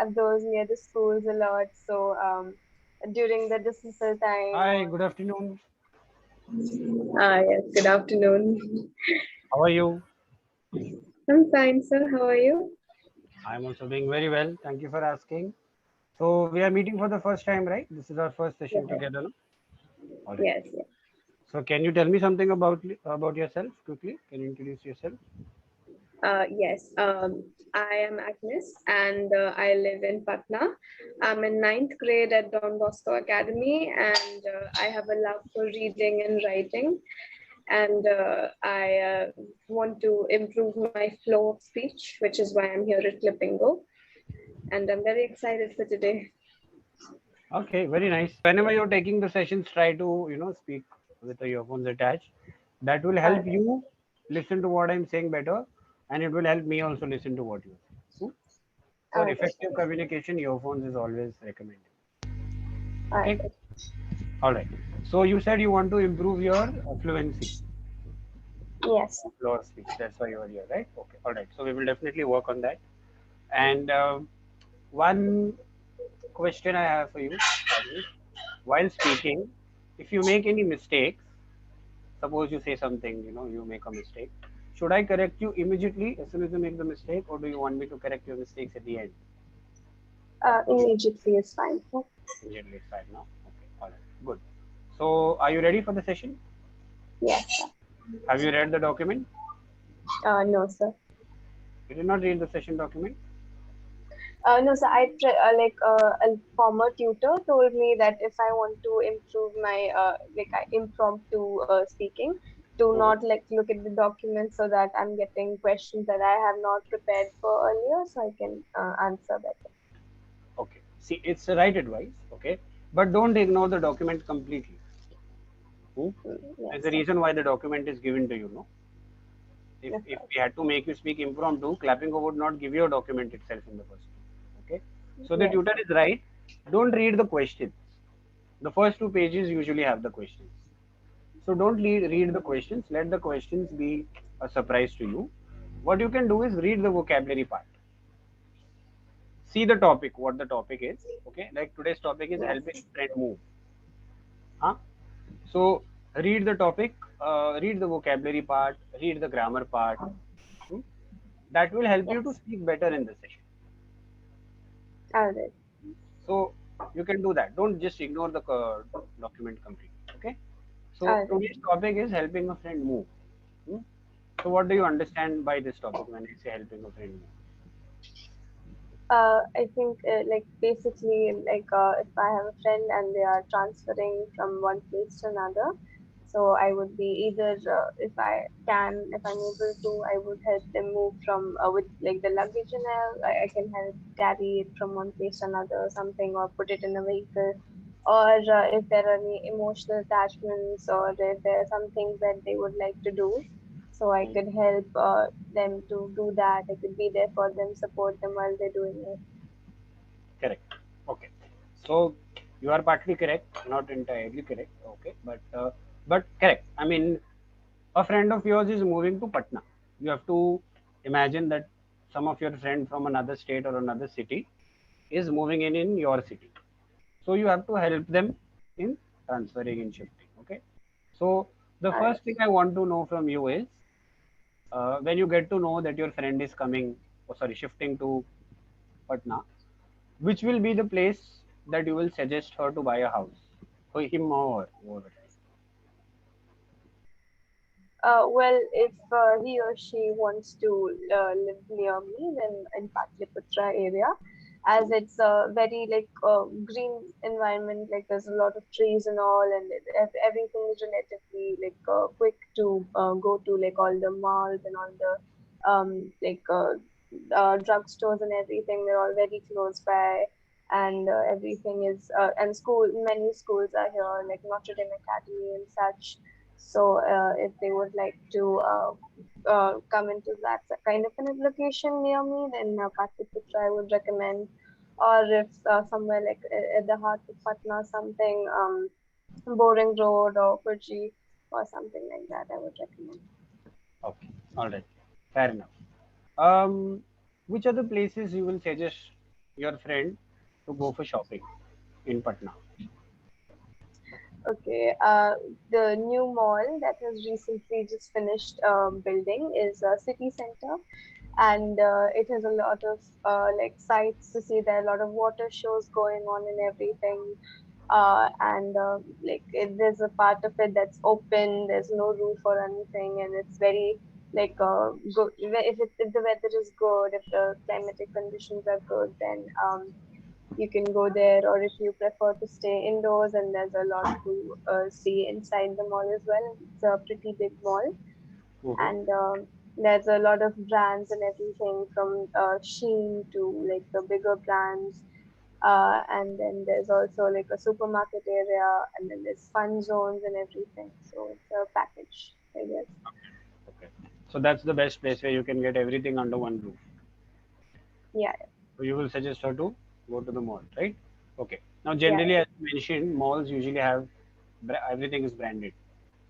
have those near the schools a lot. So during the dismissal time Hi, or good afternoon. yes, good afternoon. How are you? I'm fine, sir. How are you? I'm also doing very well. Thank you for asking. So we are meeting for the first time, right? This is our first session Yes, together, no? All right. yes, yes. So can you tell me something about yourself quickly? Can you introduce yourself? Yes. I am Agnes, and I live in Patna. I'm in ninth grade at Don Bosco Academy, and I have a love for reading and writing. And I want to improve my flow of speech, which is why I'm here at Clippingo. And I'm very excited for today. Okay, very nice. Whenever you're taking the sessions, try to, speak with the earphones attached. That will Uh, help you listen to what I'm saying better, and it will help me also listen to what you're saying. Hmm? For okay. effective communication, earphones is always recommended. Okay? Okay. All right. So you said you want to improve your fluency. Yes. Lower speech. That's why you are here, right? Okay. All right. So we will definitely work on that. And one question I have for you, Agnes, while speaking, if you make any mistakes, suppose you say something, you make a mistake. Should I correct you immediately as soon as you make the mistake, or do you want me to correct your mistakes at the end? Immediately is fine. Immediately, it's fine now. Okay. All right. Good. So, are you ready for the session? Yes. Have you read the document? No, sir. You did not read the session document? No, so a former tutor told me that if I want to improve my impromptu speaking, do Mhm. not like look at the document so that I'm getting questions that I have not prepared for earlier, so I can answer better. Okay. See, it's the right advice. Okay. But don't ignore the document completely. Hmm? There's Yes, a sir. reason why the document is given to you, no? Yes, If sir. we had to make you speak impromptu, Clapingo would not give you a document itself in the first place. Okay? So the Yes, tutor is right. Don't read the questions. The first two pages usually have the questions. So don't read the questions. Let the questions be a surprise to you. What you can do is read the vocabulary part. See the topic, what the topic is. Okay? Like today's topic is yes, helping a friend move. Huh? So read the topic, read the vocabulary part, read the grammar part. Hmm? That will help you to yes. speak better in the session. All right, So you can do that. Don't just ignore the document completely. Okay. So all right. today's topic is helping a friend move. Hmm? So what do you understand by this topic when I say helping a friend move? I think like basically if I have a friend and they are transferring from one place to another, so I would be either if I can, if I'm able to, I would help them move from with like the luggage and all. I can help carry it from one place to another or something, or put it in a vehicle. Or if there are any emotional attachments, or if there are some things that they would like to do, so I Hmm. could help them to do that. I could be there for them, support them while they're doing it. Correct. Okay. So you are partly correct, not entirely correct. Okay, but correct. I mean, a friend of yours is moving to Patna. You have to imagine that some of your friend from another state or another city is moving in your city. So you have to help them in transferring and shifting. Okay. So the Alright. first thing I want to know from you is when you get to know that your friend is coming, oh sorry, shifting to Patna, which will be the place that you will suggest her to buy a house for him or whoever. Well, if he or she wants to live near me, then in Patliputra area, as it's a very green environment, like there's a lot of trees and all, and everything is relatively quick to go to, like all the malls and all the drugstores and everything. They're all very close by, and everything is and school. Many schools are here, like Notre Dame Academy and such. So if they would like to come into that kind of an location near me, then Patliputra I would recommend. Or if somewhere like at the heart of Patna, something Boring Road or Fuji or something like that, I would recommend. Okay, all right, fair enough. Um, which other places you will suggest? your friend to go for shopping in Patna? Okay, the new mall that has recently just finished building is a city center, and it has a lot of like sights to see. There are a lot of water shows going on and everything. And like there's a part of it that's open. There's no roof or anything, and it's very like good. If the weather is good, if the climatic conditions are good, then you can go there. Or if you prefer to stay indoors, and there's a lot to see inside the mall as well. It's a pretty big mall, Mm-hmm. and there's a lot of brands and everything from Shein to like the bigger brands. And then there's also like a supermarket area, and then there's fun zones and everything. So it's a package, I guess. Okay. So that's the best place where you can get everything under one roof. Yeah, So you will suggest her to go to the mall, right? Okay. Now, yeah, generally, as you mentioned, malls usually have everything is branded.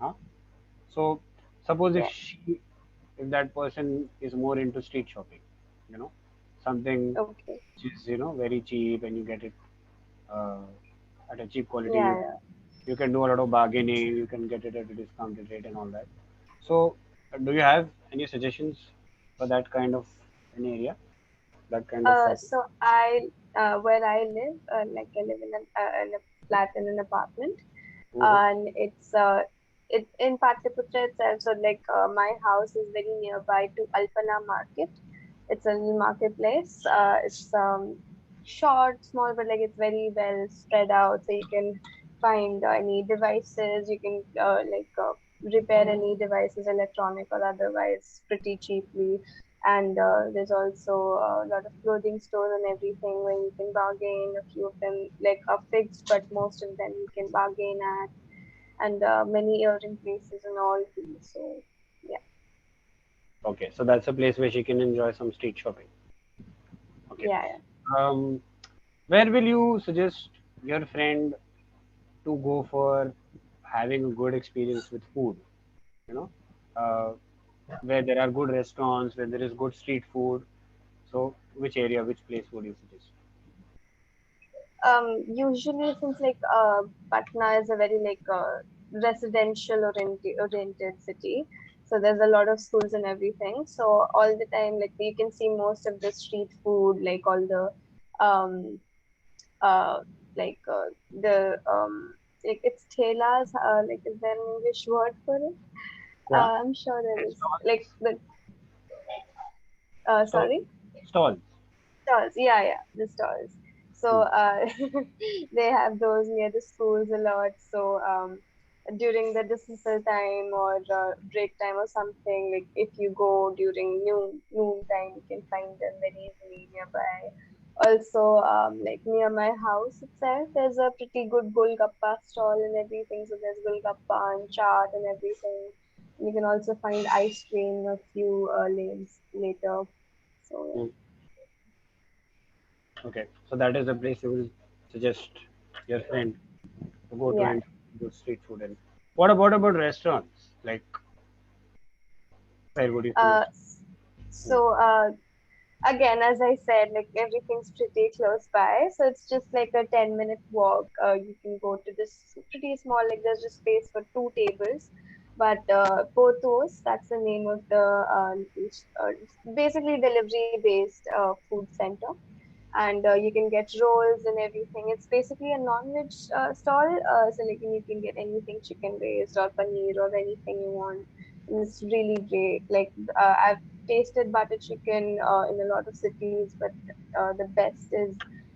Huh? So suppose yeah. if that person is more into street shopping, you know, something Okay. which is very cheap and you get it uh, at a cheap quality. Yeah, You can do a lot of bargaining. You can get it at a discounted rate and all that. So, do you have any suggestions for that kind of an area, that kind of shopping? So where I live, like I live in a flat in an apartment, Mm-hmm. and it in Patliputra itself. So like my house is very nearby to Alpana Market. It's a little marketplace. It's short, small, but like it's very well spread out. So you can find any devices. You can repair any devices, electronic or otherwise, pretty cheaply. And there's also a lot of clothing stores and everything where you can bargain. A few of them like are fixed, but most of them you can bargain at, and many earring places and all too. So yeah, Okay, so that's a place where she can enjoy some street shopping. Okay. yeah, yeah. Um, where will you suggest your friend to go for having a good experience with food? You know, uh, where there are good restaurants, where there is good street food. So, which area, which place would you suggest? Usually since like Patna is a very like residential oriented city, so there's a lot of schools and everything. So all the time, like you can see most of the street food, like all the uh like the like it's thelas. Like is there an English word for it? Yeah. I'm sure there is. Like Stalls. the Stall. sorry. Stalls. Stalls, yeah, yeah, the stalls. So Hmm. they have those near the schools a lot. So during the dismissal time or break time or something, like if you go during noon time, you can find them very easily nearby. Also, like near my house itself, there's a pretty good Golgappa stall and everything. So there's Golgappa and chaat and everything. You can also find ice cream a few lanes later. So yeah. Hmm. Okay, so that is the place you will suggest your friend to go to Yeah. and do street food. And what about restaurants? Like, where would you Uh, suggest? Hmm. so again, as I said, like everything's pretty close by, so it's just like a 10-minute walk. You can go to this pretty small, like there's just space for two tables. But Pothos, that's the name of the it's basically delivery based food center, and you can get rolls and everything. It's basically a non-veg stall, so like you can get anything chicken based or paneer or anything you want. And it's really great. Like I've tasted butter chicken in a lot of cities, but the best is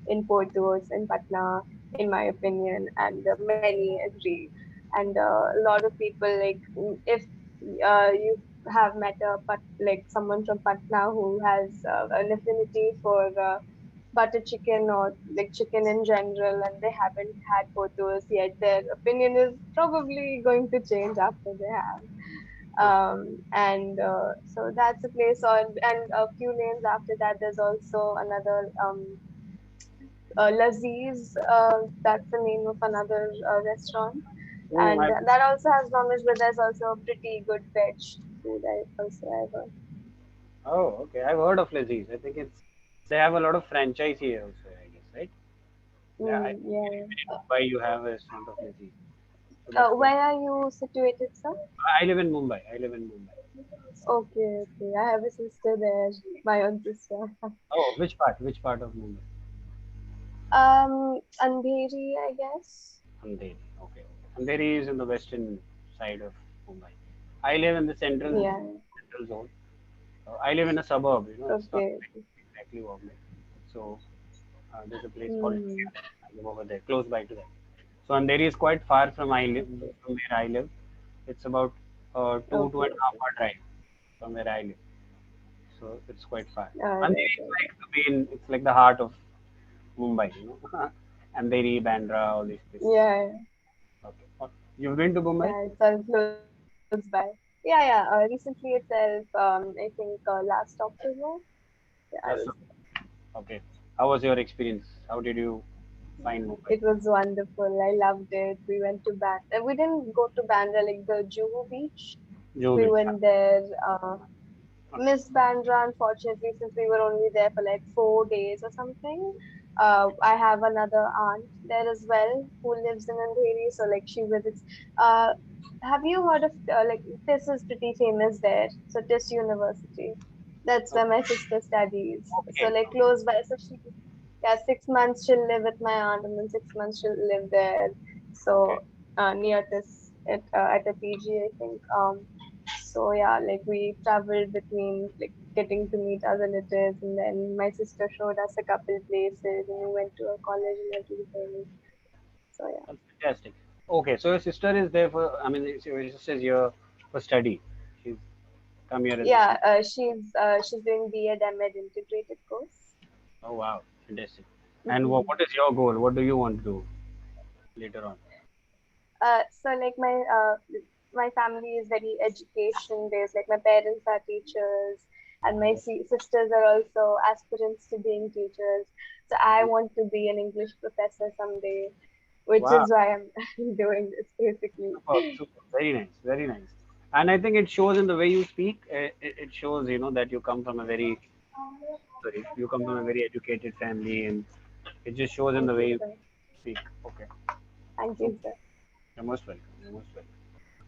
in Portos in Patna, in my opinion, and many agree. And a lot of people like if you have met like someone from Patna who has an affinity for butter chicken or like chicken in general, and they haven't had photos yet, their opinion is probably going to change after they have. And so that's a place. And a few lanes after that, there's also another Laziz. That's the name of another restaurant, Oh, and that also has non-veg, but there's also pretty good veg food. I also I heard. oh, okay. I've heard of Laziz. I think it's They have a lot of franchise here also, I guess, right? Yeah, I think Yeah. even in Mumbai you have a restaurant of Lizzie. So that's quite. Where are you situated, sir? I live in Mumbai. I live in Mumbai. Okay, okay. I have a sister there, my own sister. Oh, which part? Which part of Mumbai? Andheri, I guess. Andheri. Okay, okay. Andheri is in the western side of Mumbai. I live in the Yeah. central zone. I live in a suburb. It's not Okay. exactly Mumbai. So there's a place called Hmm. I live over there, close by to that. So Andheri is quite far Okay. from where I live. It's about two Okay. and a half Okay. hour drive from where I live. So it's quite far. All right. Andheri is All like the main. It's like the heart of Mumbai. Andheri, Bandra, all these right. places. Yeah. Okay. You've been to Mumbai? Yeah. It's all close by. Yeah. Yeah. Recently itself, I think last October. Yeah, I was. That's okay. How was your experience? How did you find Mumbai? It was wonderful. I loved it. We went to We didn't go to Bandra, like the Juhu beach. Juhu We Beach. went there. Okay. Miss Bandra, unfortunately, since we were only there for like 4 days or something. I have another aunt there as well who lives in Andheri, so like she visits. Uh, have you heard of like this is pretty famous there? So TIS University. That's where my sister studies. So Okay. like close by. So she, yeah, 6 months she'll live with my aunt, and then 6 months she'll live there. Okay. So near this at a PG, I think. So yeah, like we traveled between like getting to meet our relatives, and then my sister showed us a couple places, and we went to a college and everything. So yeah, That's fantastic. Okay. So your sister is there for. I mean, your sister is here for study. She's come here as a yeah, student. she's doing B.Ed M.Ed integrated course. Oh wow, fantastic. And what Mhm. is your goal? What do you want to do later on? So like my family is very education based. Like my parents are teachers, and my sisters are also aspirants to being teachers. So I want to be an English professor someday, which Wow. is why I'm doing this basically. Super, super. Very nice, very nice. And I think it shows in the way you speak. It shows, that you come from a very, sorry, you come from a very educated family, and it just shows in Thank the way you, you sir. speak. Okay, Thank super. you, sir. You're most welcome. You're most welcome.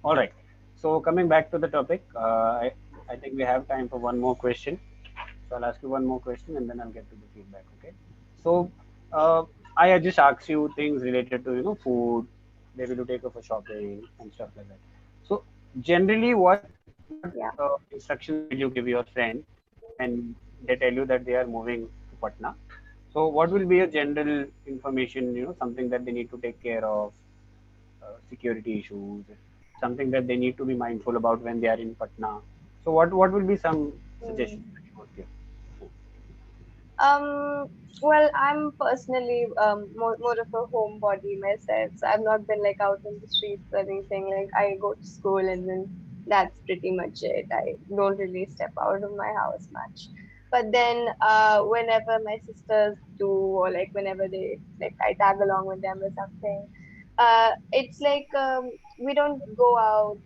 All right. So coming back to the topic, I think we have time for one more question. So I'll ask you one more question, and then I'll get to the feedback. Okay. So uh, I just ask you things related to food, maybe to take off for shopping and stuff like that. So generally, what Yeah. instructions will you give your friend when they tell you that they are moving to Patna? So what will be a general information, something that they need to take care of, security issues, something that they need to be mindful about when they are in Patna. So what will be some suggestions Mm. that you would give? Um, well, I'm personally more of a homebody myself. So I've not been like out in the streets or anything. Like I go to school and then that's pretty much it. I don't really step out of my house much. But then whenever my sisters do, or like whenever they like I tag along with them or something, it's like we don't go out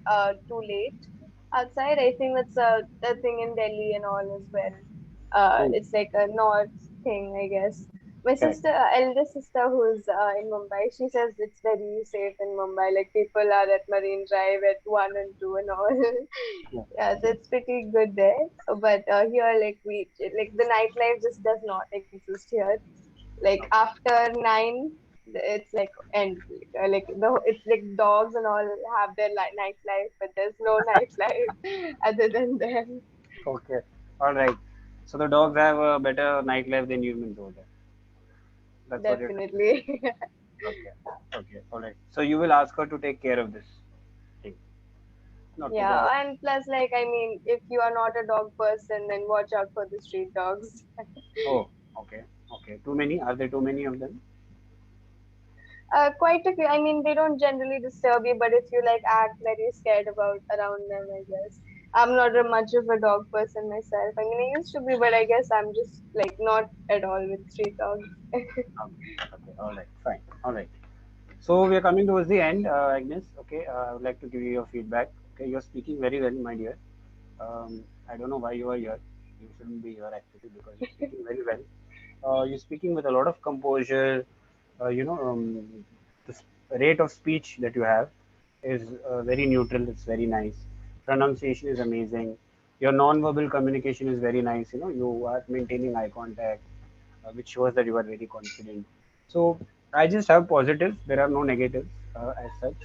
too late outside. I think that's a thing in Delhi and all as well. Hmm, It's like a north thing, I guess. My correct. sister, elder sister, who's in Mumbai, she says it's very safe in Mumbai. Like people are at Marine Drive at 1 and 2 and all. Yeah, Yeah, so it's pretty good there. But here, like the nightlife just does not exist here. Like okay, after 9, it's like end. It's like dogs and all have their nightlife, but there's no nightlife other than them. okay, all right. So the dogs have a better nightlife than humans over there. That's what you're trying to Definitely. say. Okay, okay, all right. So you will ask her to take care of this thing, not to go Yeah, out. and plus, like, I mean, if you are not a dog person, then watch out for the street dogs. Oh, okay, okay. Too many? Are there too many of them? Quite a few. I mean, they don't generally disturb you, but if you like act very scared about around them, I guess. I'm not a much of a dog person myself. I mean, I used to be, but I guess I'm just like not at all with street dogs. Okay, okay, all right, fine, all right. So we are coming towards the end, Agnes. Okay, I would like to give you your feedback. Okay, you're speaking very well, my dear. I don't know why you are here. You shouldn't be here actually because you're speaking very well. You're speaking with a lot of composure. The rate of speech that you have is very neutral. It's very nice. Pronunciation is amazing. Your non-verbal communication is very nice. You are maintaining eye contact, which shows that you are very confident. So I just have positives. There are no negatives as such.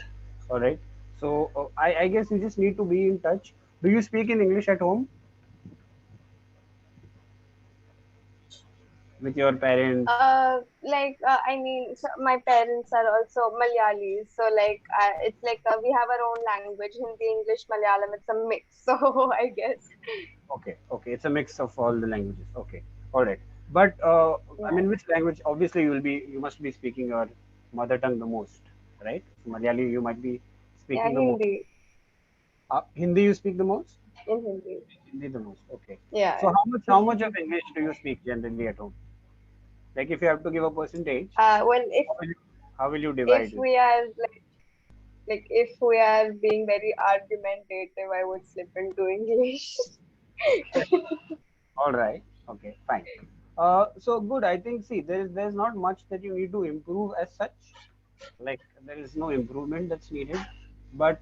All right. So I guess you just need to be in touch. Do you speak in English at home with your parents? I mean, so my parents are also Malayalis, so it's like we have our own language, Hindi, English, Malayalam. It's a mix, so I guess. Okay, okay. It's a mix of all the languages. Okay, all right. But I Yeah, mean, which language? Obviously, you must be speaking your mother tongue the most, right? So Malayali, you might be yeah, speaking the most. Hindi Hindi, you speak the most. in Hindi. Hindi the most. Okay. Yeah. So how much of English do you speak generally at home? Like if you have to give a percentage, Well, how will you, how will you if divide it? we are if we are being very argumentative, I would slip into English. Okay. All right. Okay. Fine. So good. I think see there's not much that you need to improve as such. Like there is no improvement that's needed, but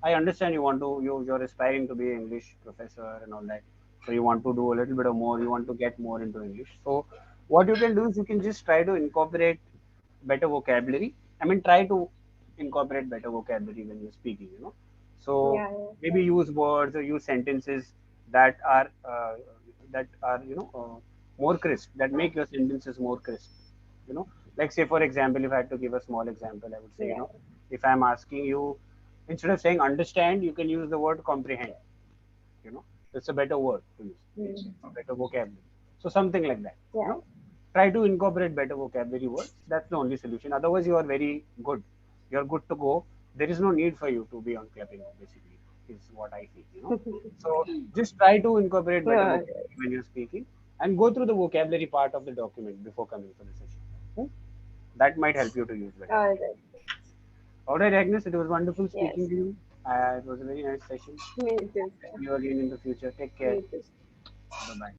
I understand you're aspiring to be an English professor and all that. So you want to do a little bit of more. You want to get more into English. So what you can do is you can just try to incorporate better vocabulary. I mean, try to incorporate better vocabulary when you're speaking. So Yeah, yeah, maybe use words or use sentences that are uh, that are more crisp, that make your sentences more crisp. You know, like say for example, if I had to give a small example, I would say, yeah, if I'm asking you, instead of saying understand, you can use the word comprehend. It's a better word to use, mm, a better vocabulary. So something like that. you yeah, know Try to incorporate better vocabulary words. That's the only solution. Otherwise you are very good. You're good to go. There is no need for you to be on Clapingo, basically, is what I feel. So just try to incorporate better yeah. vocabulary when you're speaking, and go through the vocabulary part of the document before coming for the session. Hmm? That might help you to use better. All right. All right, Agnes, it was wonderful speaking Yes. to you. It was a very nice session. Me too, See sir. you again in the future. Take care. Me too. Bye bye.